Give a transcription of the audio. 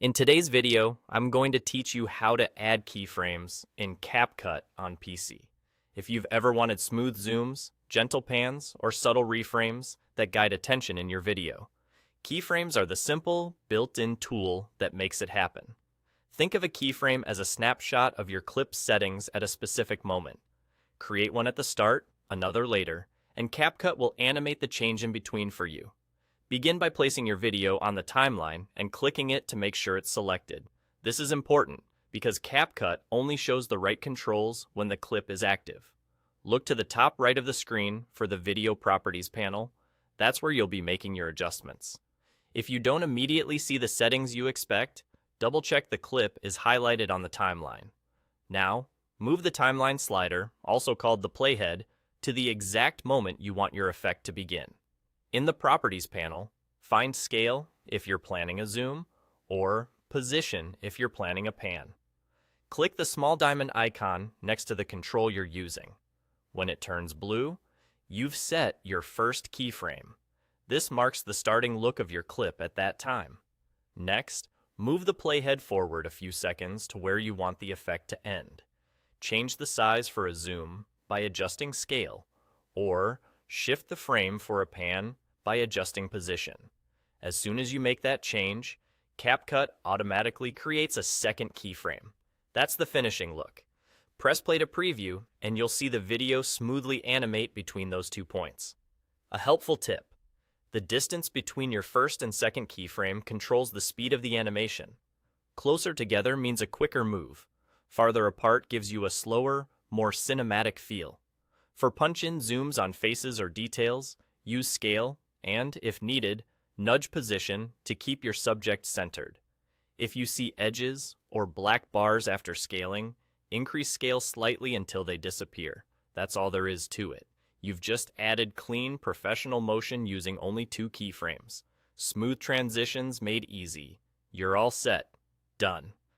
In today's video, I'm going to teach you how to add keyframes in CapCut on PC. If you've ever wanted smooth zooms, gentle pans, or subtle reframes that guide attention in your video, keyframes are the simple, built-in tool that makes it happen. Think of a keyframe as a snapshot of your clip's settings at a specific moment. Create one at the start, another later, and CapCut will animate the change in between for you. Begin by placing your video on the timeline and clicking it to make sure it's selected. This is important because CapCut only shows the right controls when the clip is active. Look to the top right of the screen for the Video Properties panel. That's where you'll be making your adjustments. If you don't immediately see the settings you expect, double-check the clip is highlighted on the timeline. Now, move the timeline slider, also called the playhead, to the exact moment you want your effect to begin. In the Properties panel, find Scale if you're planning a zoom, or Position if you're planning a pan. Click the small diamond icon next to the control you're using. When it turns blue, you've set your first keyframe. This marks the starting look of your clip at that time. Next, move the playhead forward a few seconds to where you want the effect to end. Change the size for a zoom by adjusting Scale, or shift the frame for a pan by adjusting position. As soon as you make that change, CapCut automatically creates a second keyframe. That's the finishing look. Press play to preview, and you'll see the video smoothly animate between those 2 points. A helpful tip: the distance between your first and second keyframe controls the speed of the animation. Closer together means a quicker move. Farther apart gives you a slower, more cinematic feel. For punch-in zooms on faces or details, use Scale and, if needed, nudge position to keep your subject centered. If you see edges or black bars after scaling, increase Scale slightly until they disappear. That's all there is to it. You've just added clean, professional motion using only 2 keyframes. Smooth transitions made easy. You're all set. Done.